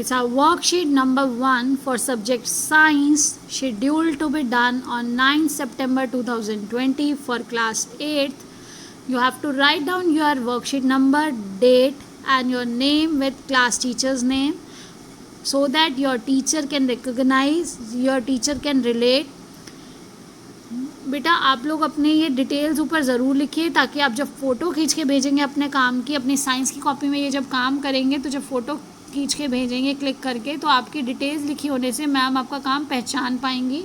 It's our worksheet number 1 for subject science, scheduled to be done on 9 September 2020 for class 8th. You have to write down your worksheet number, date and your name with class teacher's name so that your teacher can recognize, your teacher can relate. बेटा आप लोग अपने ये details ऊपर ज़रूर लिखिए ताकि आप जब फ़ोटो खींच के भेजेंगे अपने काम की, अपनी साइंस की कॉपी में ये जब काम करेंगे तो जब फ़ोटो खींच के भेजेंगे क्लिक करके तो आपकी डिटेल्स लिखी होने से मैम आपका काम पहचान पाएंगी।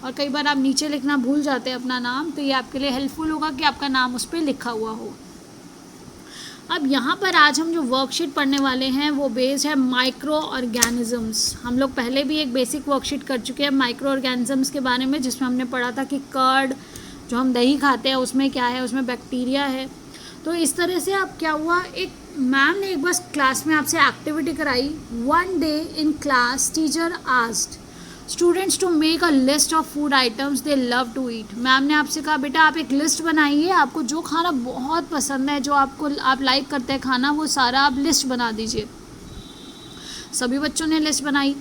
और कई बार आप नीचे लिखना भूल जाते हैं अपना नाम, तो ये आपके लिए हेल्पफुल होगा कि आपका नाम उस पर लिखा हुआ हो। अब यहाँ पर आज हम जो वर्कशीट पढ़ने वाले हैं वो बेस्ड है माइक्रो ऑर्गेनिजम्स। हम लोग पहले भी एक बेसिक वर्कशीट कर चुके हैं माइक्रो ऑर्गेनिजम्स के बारे में, जिसमें हमने पढ़ा था कि कर्ड जो हम दही खाते हैं उसमें क्या है, उसमें बैक्टीरिया है। तो इस तरह से अब क्या हुआ, एक मैम ने एक बार क्लास में आपसे एक्टिविटी कराई। One day in class teacher asked students to make a list of food items they love to eat. Ma'am ने आपसे कहा बेटा आप एक लिस्ट बनाइए, आपको जो खाना बहुत पसंद है, जो आप लाइक करते हैं खाना, वो सारा आप लिस्ट बना दीजिए। सभी बच्चों ने लिस्ट बनाई।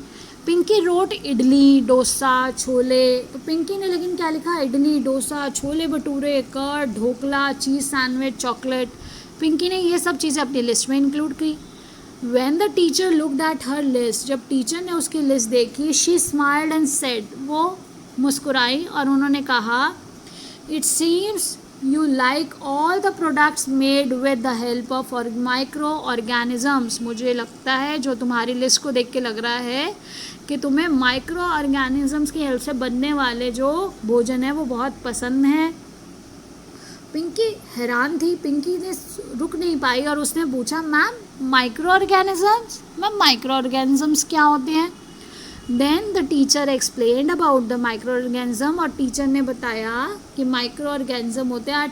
पिंकी रोट इडली, डोसा, छोले। तो पिंकी ने लेकिन क्या लिखा, idli, dosa, chole bhature, curd, dhokla, cheese sandwich, chocolate. Pinky ने ये सब चीज़ें अपनी लिस्ट में इंक्लूड की। When the teacher looked at her list, जब टीचर ने उसकी लिस्ट देखी, she smiled and said, वो मुस्कुराई और उन्होंने कहा, it seems you like all the products made with the help of microorganisms। मुझे लगता है, जो तुम्हारी लिस्ट को देख के लग रहा है कि तुम्हें माइक्रो ऑर्गेनिजम्स की हेल्प से बनने वाले जो भोजन है वो बहुत पसंद है। पिंकी हैरान थी, पिंकी ने रुक नहीं पाई और उसने पूछा, ma'am microorganisms, ma'am microorganisms क्या होते हैं? Then the teacher explained about the microorganism, और टीचर ने बताया कि माइक्रो ऑर्गेनिज्म होते हैं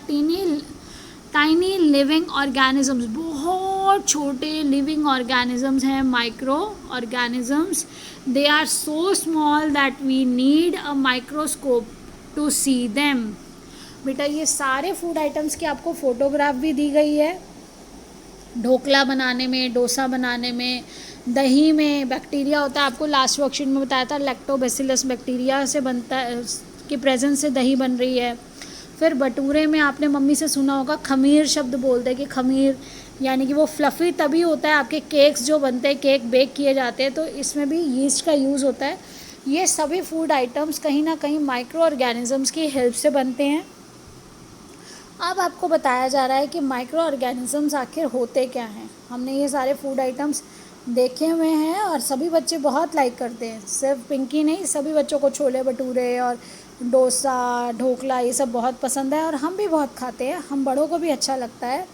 टाइनी लिविंग ऑर्गेनिजम्स, बहुत छोटे लिविंग ऑर्गेनिजम्स हैं microorganisms. They are so small that we need a microscope to see them. बेटा ये सारे फूड आइटम्स की आपको फ़ोटोग्राफ भी दी गई है। ढोकला बनाने में, डोसा बनाने में, दही में बैक्टीरिया होता है, आपको लास्ट वर्कशीट में बताया था लैक्टोबैसिलस बैक्टीरिया से बनता है, की प्रेजेंस से दही बन रही है। फिर भटूरे में आपने मम्मी से सुना होगा खमीर शब्द बोलते हैं कि खमीर यानी कि वो फ्लफ़ी तभी होता है, आपके केक्स जो बनते हैं, केक बेक किए जाते हैं तो इसमें भी यीस्ट का यूज़ होता है। ये सभी फूड आइटम्स कहीं ना कहीं माइक्रो ऑर्गेनिजम्स की हेल्प से बनते हैं। अब आपको बताया जा रहा है कि माइक्रो ऑर्गेनिजम्स आखिर होते क्या हैं। हमने ये सारे फूड आइटम्स देखे हुए हैं और सभी बच्चे बहुत लाइक करते हैं, सिर्फ पिंकी नहीं, सभी बच्चों को छोले भटूरे और डोसा, ढोकला ये सब बहुत पसंद है और हम भी बहुत खाते हैं, हम बड़ों को भी अच्छा लगता है।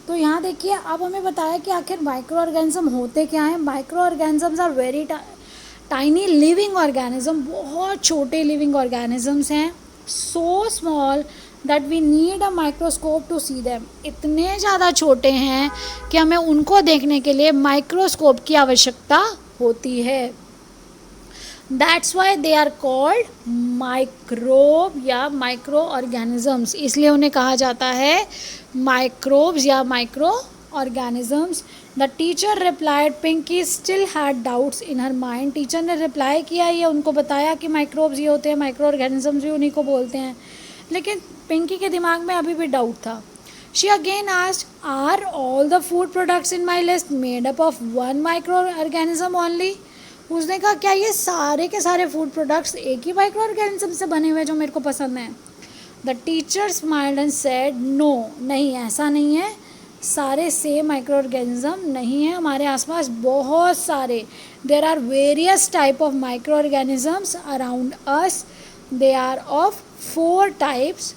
तो यहाँ देखिए, अब हमें बताया कि आखिर माइक्रो ऑर्गेनिज्म होते क्या हैं। Microorganisms are very tiny living organism, बहुत छोटे लिविंग ऑर्गेनिजम्स हैं, so small that we need a microscope to see them. इतने ज़्यादा छोटे हैं कि हमें उनको देखने के लिए माइक्रोस्कोप की आवश्यकता होती है। That's why they are called microbe या माइक्रो ऑर्गेनिजम्स, इसलिए उन्हें कहा जाता है माइक्रोब्स या microorganisms. The teacher replied, Pinky still had doubts in her mind. Teacher ने रिप्लाई किया, ये उनको बताया कि माइक्रोब्स ये होते हैं, माइक्रो ऑर्गेनिजम्स भी उन्हीं को बोलते हैं, लेकिन पिंकी के दिमाग में अभी भी डाउट था। She again asked, are all the food products in my list made up of one microorganism only? उसने कहा क्या ये सारे के सारे फूड प्रोडक्ट्स एक ही माइक्रो ऑर्गेनिज्म से बने हुए जो मेरे को पसंद हैं? The teacher smiled and said, no, नहीं ऐसा नहीं है, सारे सेम माइक्रो ऑर्गेनिज्म नहीं है, हमारे आसपास बहुत सारे, there are various type of microorganisms around us. They are of 4 types,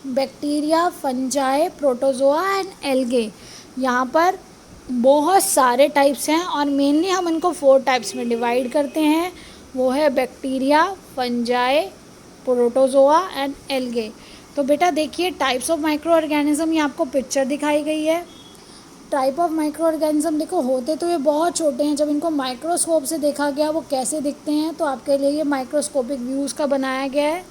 bacteria, fungi, protozoa and algae. यहाँ पर बहुत सारे टाइप्स हैं और मेनली हम इनको 4 टाइप्स में डिवाइड करते हैं, वो है bacteria, fungi, protozoa and algae. तो बेटा देखिए, टाइप्स ऑफ माइक्रो ऑर्गेनिज्म, ये आपको पिक्चर दिखाई गई है। टाइप ऑफ माइक्रो ऑर्गेनिज्म देखो, होते तो ये बहुत छोटे हैं, जब इनको माइक्रोस्कोप से देखा गया वो कैसे दिखते हैं, तो आपके लिए ये माइक्रोस्कोपिक व्यूज़ का बनाया गया है।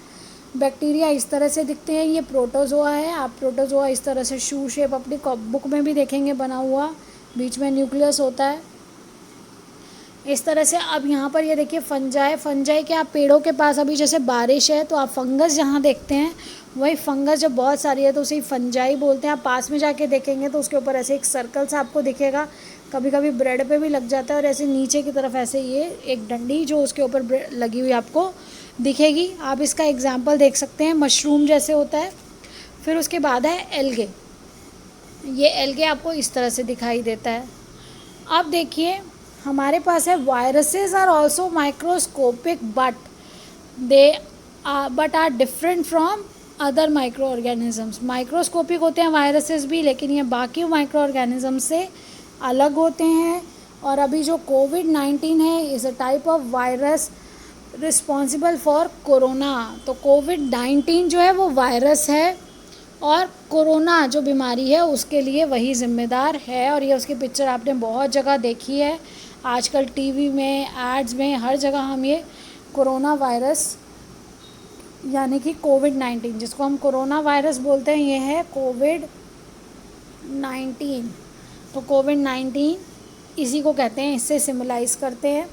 बैक्टीरिया इस तरह से दिखते हैं, ये प्रोटोजोआ है, आप प्रोटोजोआ इस तरह से शू शेप अपनी बुक में भी देखेंगे बना हुआ, बीच में न्यूक्लियस होता है। इस तरह से अब यहाँ पर ये देखिए फंजाई, फंजाई के आप पेड़ों के पास अभी जैसे बारिश है तो आप फंगस जहाँ देखते हैं वही फंगस जब बहुत सारी है तो उसे फंजाई बोलते हैं। आप पास में जाके देखेंगे तो उसके ऊपर ऐसे एक सर्कल सा आपको दिखेगा, कभी कभी ब्रेड पे भी लग जाता है, और ऐसे नीचे की तरफ ऐसे ये एक डंडी जो उसके ऊपर लगी हुई आपको दिखेगी। आप इसका एग्जाम्पल देख सकते हैं, मशरूम जैसे होता है। फिर उसके बाद है एल्गे, ये एल्गे आपको इस तरह से दिखाई देता है। अब देखिए हमारे पास है viruses are also microscopic they but are different from other microorganisms. Microscopic होते हैं वायरसेस भी, लेकिन ये बाकी माइक्रो ऑर्गेनिज्म से अलग होते हैं। और अभी जो कोविड-19 है is a type of virus responsible for corona. तो कोविड-19 जो है वो वायरस है और कोरोना जो बीमारी है उसके लिए वही ज़िम्मेदार है। और ये उसकी पिक्चर आपने बहुत जगह देखी है, आजकल टीवी में, एड्स में, हर जगह हम ये कोरोना वायरस यानी कि कोविड-19 जिसको हम कोरोना वायरस बोलते हैं, ये है कोविड-19। तो कोविड-19 इसी को कहते हैं, इससे सिम्बलाइज़ करते हैं।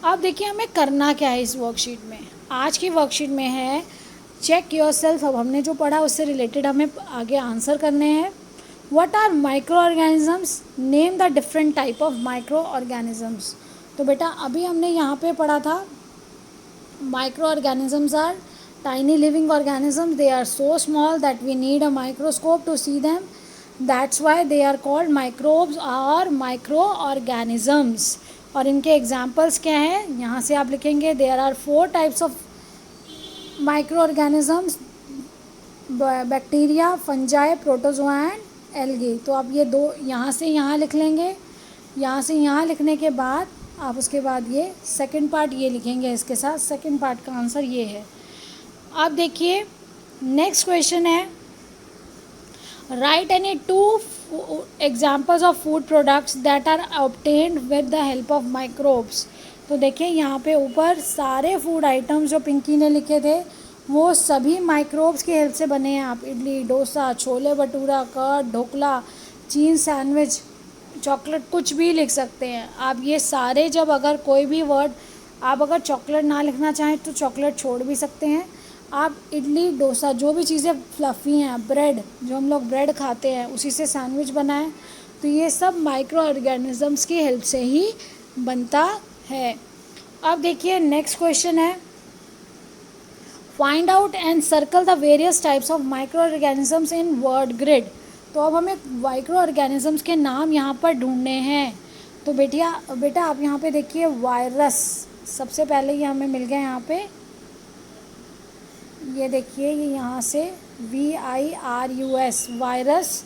अब देखिए हमें करना क्या है इस वर्कशीट में। आज की वर्कशीट में है चेक योरसेल्फ। अब हमने जो पढ़ा उससे रिलेटेड हमें आगे आंसर करने हैं। What are microorganisms, name the different type of microorganisms. तो बेटा अभी हमने यहाँ पे पढ़ा था microorganisms are tiny living organisms. They are so small that we need a microscope to see them. That's why they are called microbes or microorganisms. और इनके एग्जाम्पल्स क्या हैं, यहाँ से आप लिखेंगे there are 4 types of microorganisms, bacteria, fungi, protozoa and algae. तो आप ये दो यहाँ से यहाँ लिख लेंगे, यहाँ से यहाँ लिखने के बाद आप उसके बाद ये सेकंड पार्ट ये लिखेंगे इसके साथ। सेकंड पार्ट का आंसर ये है। अब देखिए नेक्स्ट क्वेश्चन है, write any 2 examples of food products that are obtained with the help of microbes. तो देखिए यहाँ पे ऊपर सारे फूड आइटम्स जो पिंकी ने लिखे थे वो सभी माइक्रोब्स की हेल्प से बने हैं। आप idli, dosa, chole bhatura, curd, dhokla, cheese sandwich, chocolate, कुछ भी लिख सकते हैं आप। ये सारे जब अगर कोई भी वर्ड आप अगर चॉकलेट ना लिखना चाहें तो चॉकलेट छोड़ भी सकते हैं। आप इडली, डोसा, जो भी चीज़ें फ्लफ़ी हैं, ब्रेड जो हम लोग ब्रेड खाते हैं उसी से सैंडविच बनाएं, तो ये सब माइक्रो ऑर्गेनिजम्स की हेल्प से ही बनता है। अब देखिए नेक्स्ट क्वेश्चन है, find out and circle the various types of micro organisms in word grid. तो अब हमें माइक्रो ऑर्गेनिजम्स के नाम यहाँ पर ढूंढने हैं। तो बेटा आप यहाँ पे देखिए वायरस सबसे पहले ये हमें मिल गया यहाँ पे, ये देखिए ये यहाँ से VIRUS वायरस।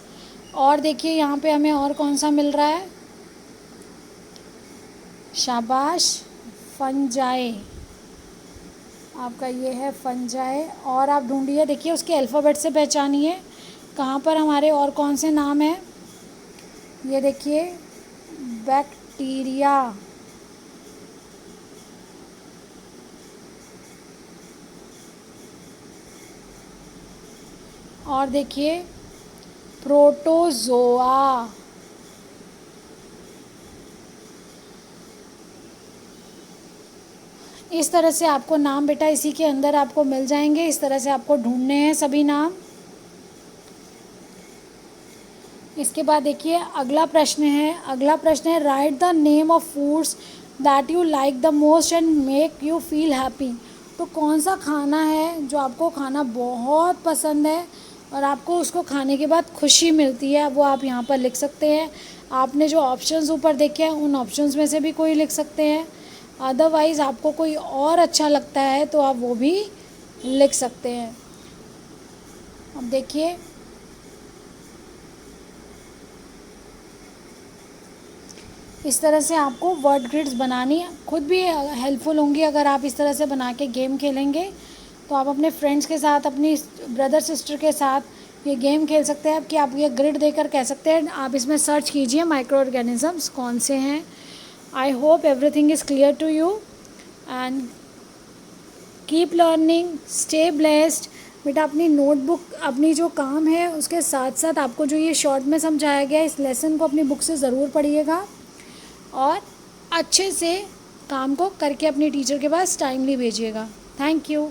और देखिए यहाँ पे हमें और कौन सा मिल रहा है, शाबाश, फंजाई, आपका ये है फंजाई। और आप ढूंढिए, देखिए उसके अल्फ़ाबेट से पहचानिए कहाँ पर हमारे और कौन से नाम हैं। ये देखिए बैक्टीरिया, और देखिए प्रोटोजोआ, इस तरह से आपको नाम बेटा इसी के अंदर आपको मिल जाएंगे। इस तरह से आपको ढूंढने हैं सभी नाम। इसके बाद देखिए अगला प्रश्न है right the name of foods that you like the most and make you feel happy. तो कौन सा खाना है जो आपको खाना बहुत पसंद है और आपको उसको खाने के बाद खुशी मिलती है, वो आप यहाँ पर लिख सकते हैं। आपने जो ऑप्शंस ऊपर देखे हैं उन ऑप्शंस में से भी कोई लिख सकते हैं, अदरवाइज़ आपको कोई और अच्छा लगता है तो आप वो भी लिख सकते हैं। अब देखिए इस तरह से आपको वर्ड ग्रिड्स बनानी खुद भी हेल्पफुल होंगी। अगर आप इस तरह से बना के गेम खेलेंगे तो आप अपने फ्रेंड्स के साथ, अपनी ब्रदर सिस्टर के साथ ये गेम खेल सकते हैं कि आप ये ग्रिड देकर कह सकते हैं। आप इसमें सर्च कीजिए माइक्रो ऑर्गेनिजम्स कौन से हैं। I hope everything is clear to you and keep learning, stay blessed. बेटा अपनी नोटबुक, अपनी जो काम है उसके साथ साथ आपको जो ये शॉर्ट में समझाया गया इस लेसन को अपनी बुक से ज़रूर पढ़िएगा और अच्छे से काम को करके अपने टीचर के पास टाइमली भेजिएगा। Thank you.